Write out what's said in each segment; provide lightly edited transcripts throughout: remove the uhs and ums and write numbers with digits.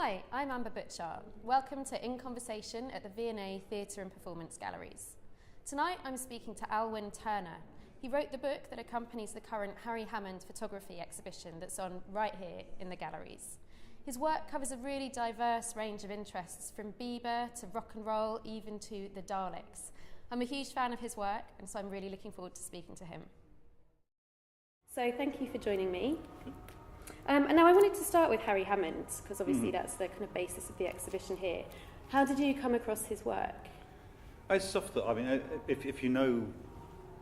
Hi, I'm Amber Butchart. Welcome to In Conversation at the V&A Theatre and Performance Galleries. Tonight I'm speaking to Alwyn Turner. He wrote the book that accompanies the current Harry Hammond photography exhibition that's on right here in the galleries. His work covers a really diverse range of interests, from Biba to rock and roll, even to the Daleks. I'm a huge fan of his work, and so I'm really looking forward to speaking to him. So thank you for joining me. And now I wanted to start with Harry Hammond, because obviously that's the kind of basis of the exhibition here. How did you come across his work? It's stuff that, I mean, if you know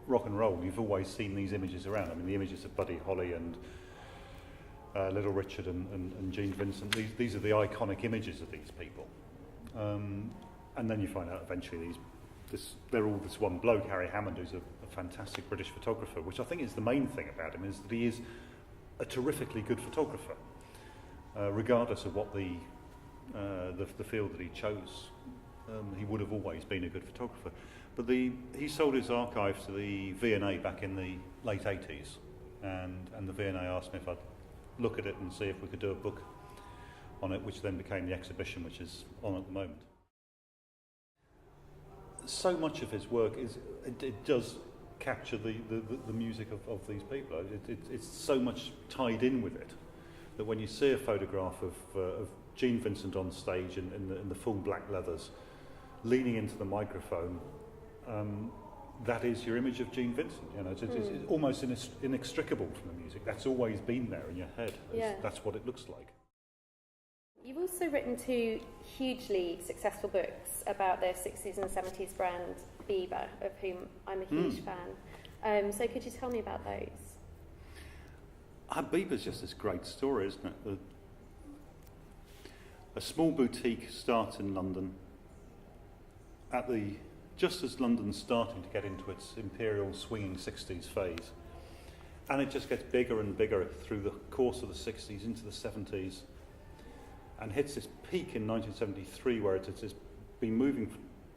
rock and roll, you've always seen these images around. I mean, the images of Buddy Holly and Little Richard and Gene Vincent, these are the iconic images of these people. And then you find out eventually they're all this one bloke, Harry Hammond, who's a fantastic British photographer, which I think is the main thing about him, is that he is a terrifically good photographer, regardless of what the field that he chose. He would have always been a good photographer. But he sold his archive to the V&A back in the late 80s, and the V&A asked me if I'd look at it and see if we could do a book on it, which then became the exhibition, which is on at the moment. So much of his work it does capture the music of these people. It's so much tied in with it that when you see a photograph of Gene Vincent on stage in the full black leathers, leaning into the microphone, that is your image of Gene Vincent. You know, it's almost inextricable from the music. That's always been there in your head. That's what it looks like. You've also written two hugely successful books about the 60s and 70s brand Biba, of whom I'm a huge fan. So could you tell me about those? Biba's just this great story, isn't it? A small boutique starts in London just as London's starting to get into its imperial swinging 60s phase. And it just gets bigger and bigger through the course of the 60s into the 70s, and hits this peak in 1973 where it's been moving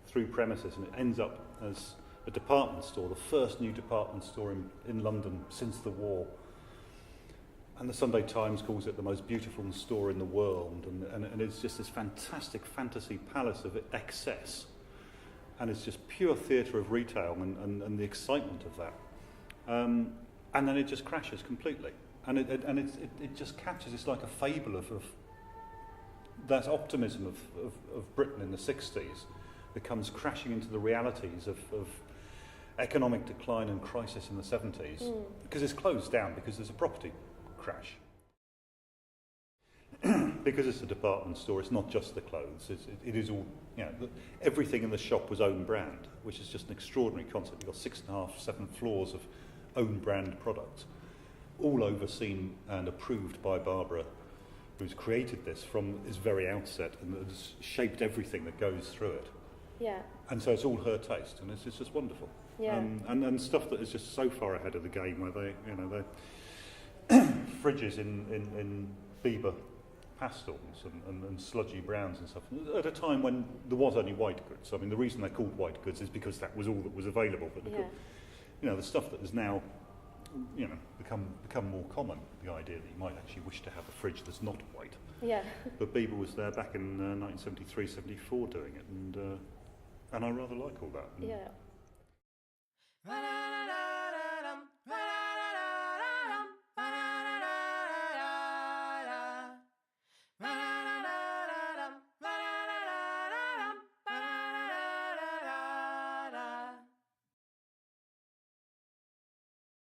through premises, and it ends up as a department store, the first new department store in London since the war. And the Sunday Times calls it the most beautiful store in the world, and it's just this fantastic fantasy palace of excess. And it's just pure theatre of retail and the excitement of that. And then it just crashes completely. And it just captures, it's like a fable of that optimism of Britain in the 60s that comes crashing into the realities of economic decline and crisis in the 70s, because it's closed down because there's a property crash. Because it's a department store, it's not just the clothes, it is all, you know, everything in the shop was own brand, which is just an extraordinary concept. You've got 6.5, 7 floors of own brand products, all overseen and approved by Barbara, who's created this from its very outset and has shaped everything that goes through it. Yeah. And so it's all her taste, and it's just wonderful. Yeah. And stuff that is just so far ahead of the game, where they, you know, fridges in Biba pastels and sludgy browns and stuff, at a time when there was only white goods. I mean, the reason they're called white goods is because that was all that was available. But you know, the stuff that has now, you know, become more common, the idea that you might actually wish to have a fridge that's not white. Yeah. But Biba was there back in 1973, 74 doing it, and I rather like all that. Yeah.